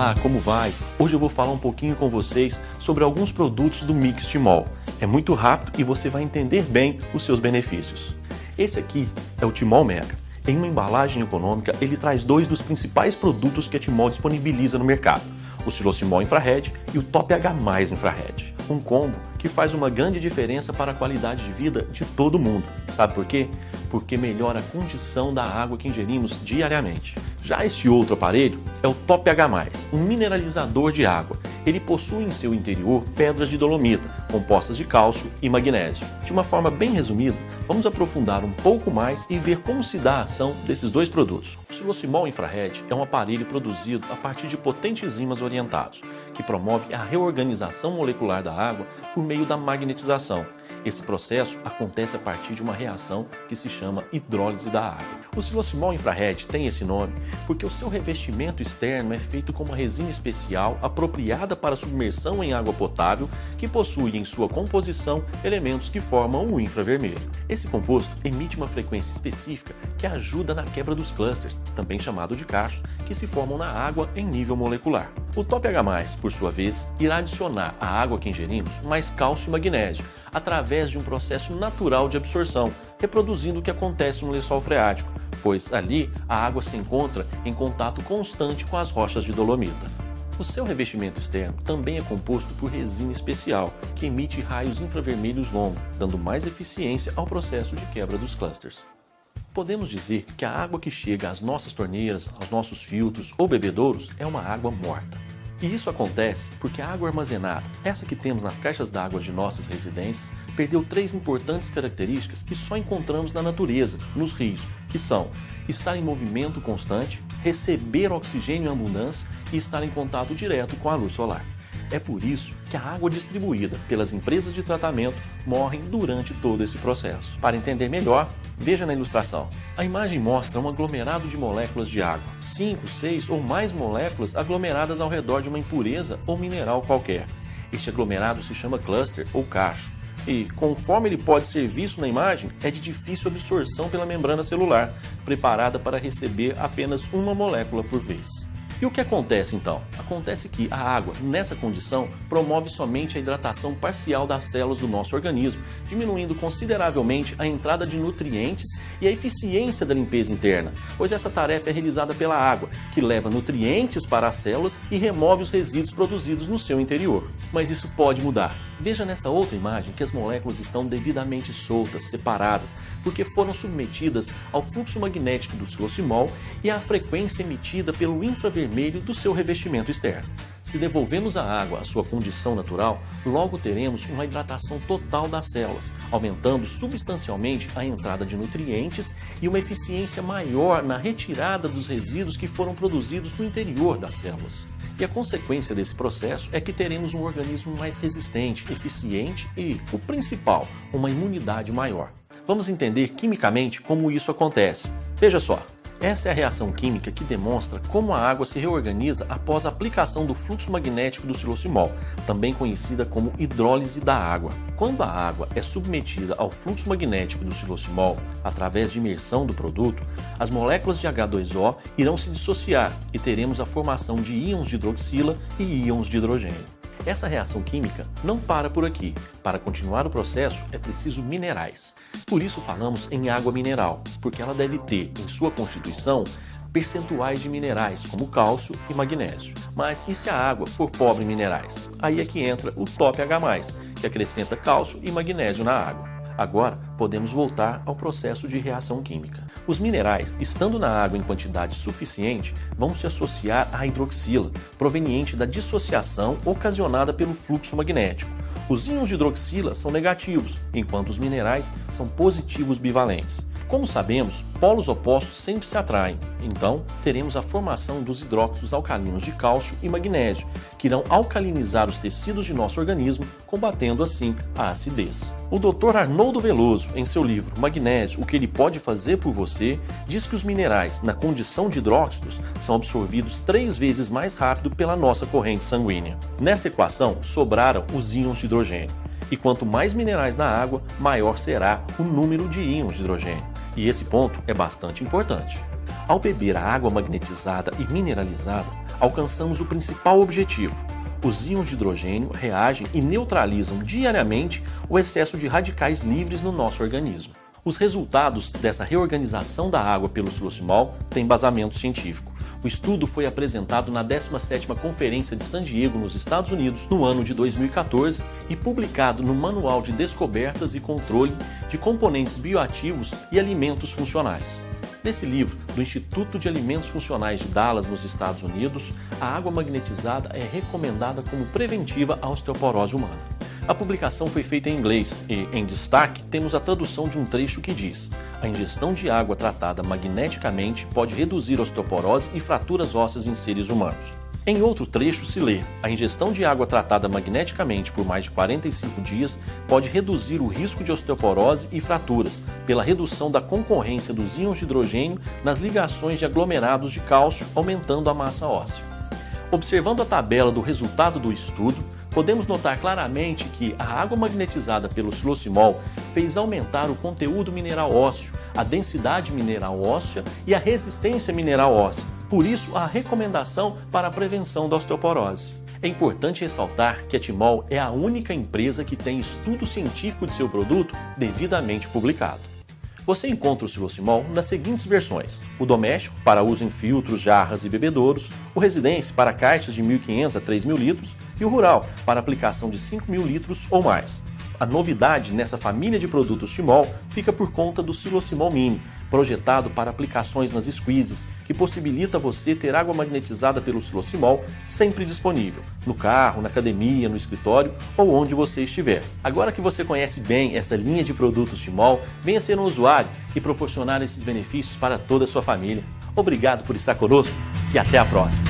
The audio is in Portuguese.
Olá, como vai? Hoje eu vou falar um pouquinho com vocês sobre alguns produtos do Mix Timol. É muito rápido e você vai entender bem os seus benefícios. Esse aqui é o Timol Mega. Em uma embalagem econômica, ele traz dois dos principais produtos que a Timol disponibiliza no mercado: o Silosimol Infrared e o Top H+ Infrared. Um combo que faz uma grande diferença para a qualidade de vida de todo mundo. Sabe por quê? Porque melhora a condição da água que ingerimos diariamente. Já este outro aparelho é o Top H+, um mineralizador de água. Ele possui em seu interior pedras de dolomita, compostas de cálcio e magnésio. De uma forma bem resumida, vamos aprofundar um pouco mais e ver como se dá a ação desses dois produtos. O Silosimol Infrared é um aparelho produzido a partir de potentes ímãs orientados, que promove a reorganização molecular da água por meio da magnetização. Esse processo acontece a partir de uma reação que se chama hidrólise da água. O Silosimol Infrared tem esse nome porque o seu revestimento externo é feito com uma resina especial apropriada para submersão em água potável, que possui em sua composição elementos que formam o infravermelho. Esse composto emite uma frequência específica que ajuda na quebra dos clusters, também chamado de cachos, que se formam na água em nível molecular. O Top H+, por sua vez, irá adicionar à água que ingerimos mais cálcio e magnésio, através de um processo natural de absorção, reproduzindo o que acontece no lençol freático, pois ali a água se encontra em contato constante com as rochas de dolomita. O seu revestimento externo também é composto por resina especial, que emite raios infravermelhos longos, dando mais eficiência ao processo de quebra dos clusters. Podemos dizer que a água que chega às nossas torneiras, aos nossos filtros ou bebedouros é uma água morta. E isso acontece porque a água armazenada, essa que temos nas caixas d'água de nossas residências, perdeu três importantes características que só encontramos na natureza, nos rios, que são estar em movimento constante, receber oxigênio em abundância e estar em contato direto com a luz solar. É por isso que a água distribuída pelas empresas de tratamento morre durante todo esse processo. Para entender melhor, veja na ilustração. A imagem mostra um aglomerado de moléculas de água, 5, 6 ou mais moléculas aglomeradas ao redor de uma impureza ou mineral qualquer. Este aglomerado se chama cluster ou cacho. E, conforme ele pode ser visto na imagem, é de difícil absorção pela membrana celular, preparada para receber apenas uma molécula por vez. E o que acontece então? Acontece que a água, nessa condição, promove somente a hidratação parcial das células do nosso organismo, diminuindo consideravelmente a entrada de nutrientes e a eficiência da limpeza interna, pois essa tarefa é realizada pela água, que leva nutrientes para as células e remove os resíduos produzidos no seu interior. Mas isso pode mudar. Veja nessa outra imagem que as moléculas estão devidamente soltas, separadas, porque foram submetidas ao fluxo magnético do silosimol e à frequência emitida pelo infravermelho do seu revestimento externo. Se devolvemos a água à sua condição natural, logo teremos uma hidratação total das células, aumentando substancialmente a entrada de nutrientes e uma eficiência maior na retirada dos resíduos que foram produzidos no interior das células. E a consequência desse processo é que teremos um organismo mais resistente, eficiente e, o principal, uma imunidade maior. Vamos entender quimicamente como isso acontece. Veja só. Essa é a reação química que demonstra como a água se reorganiza após a aplicação do fluxo magnético do silosimol, também conhecida como hidrólise da água. Quando a água é submetida ao fluxo magnético do silosimol, através de imersão do produto, as moléculas de H2O irão se dissociar e teremos a formação de íons de hidroxila e íons de hidrogênio. Essa reação química não para por aqui. Para continuar o processo, é preciso minerais. Por isso falamos em água mineral, porque ela deve ter em sua constituição percentuais de minerais, como cálcio e magnésio. Mas e se a água for pobre em minerais? Aí é que entra o Top H+, que acrescenta cálcio e magnésio na água. Agora, podemos voltar ao processo de reação química. Os minerais, estando na água em quantidade suficiente, vão se associar à hidroxila, proveniente da dissociação ocasionada pelo fluxo magnético. Os íons de hidroxila são negativos, enquanto os minerais são positivos bivalentes. Como sabemos, polos opostos sempre se atraem, então teremos a formação dos hidróxidos alcalinos de cálcio e magnésio, que irão alcalinizar os tecidos de nosso organismo, combatendo assim a acidez. O Dr. Arnoldo Veloso, em seu livro Magnésio, o que ele pode fazer por você, diz que os minerais, na condição de hidróxidos, são absorvidos 3 vezes mais rápido pela nossa corrente sanguínea. Nessa equação, sobraram os íons de hidrogênio. E quanto mais minerais na água, maior será o número de íons de hidrogênio. E esse ponto é bastante importante. Ao beber a água magnetizada e mineralizada, alcançamos o principal objetivo. Os íons de hidrogênio reagem e neutralizam diariamente o excesso de radicais livres no nosso organismo. Os resultados dessa reorganização da água pelo silosimol têm embasamento científico. O estudo foi apresentado na 17ª Conferência de San Diego, nos Estados Unidos, no ano de 2014 e publicado no Manual de Descobertas e Controle de Componentes Bioativos e Alimentos Funcionais. Nesse livro, do Instituto de Alimentos Funcionais de Dallas, nos Estados Unidos, a água magnetizada é recomendada como preventiva à osteoporose humana. A publicação foi feita em inglês e, em destaque, temos a tradução de um trecho que diz: a ingestão de água tratada magneticamente pode reduzir osteoporose e fraturas ósseas em seres humanos. Em outro trecho se lê: a ingestão de água tratada magneticamente por mais de 45 dias pode reduzir o risco de osteoporose e fraturas, pela redução da concorrência dos íons de hidrogênio nas ligações de aglomerados de cálcio, aumentando a massa óssea. Observando a tabela do resultado do estudo, podemos notar claramente que a água magnetizada pelo silosimol fez aumentar o conteúdo mineral ósseo, a densidade mineral óssea e a resistência mineral óssea. Por isso, a recomendação para a prevenção da osteoporose. É importante ressaltar que a Timol é a única empresa que tem estudo científico de seu produto devidamente publicado. Você encontra o silosimol nas seguintes versões: o doméstico, para uso em filtros, jarras e bebedouros; o residência, para caixas de 1.500 a 3.000 litros; e o rural, para aplicação de 5.000 litros ou mais. A novidade nessa família de produtos Timol fica por conta do silosimol mini, projetado para aplicações nas squeezes, que possibilita você ter água magnetizada pelo silosimol sempre disponível, no carro, na academia, no escritório ou onde você estiver. Agora que você conhece bem essa linha de produtos Timol, venha ser um usuário e proporcionar esses benefícios para toda a sua família. Obrigado por estar conosco e até a próxima!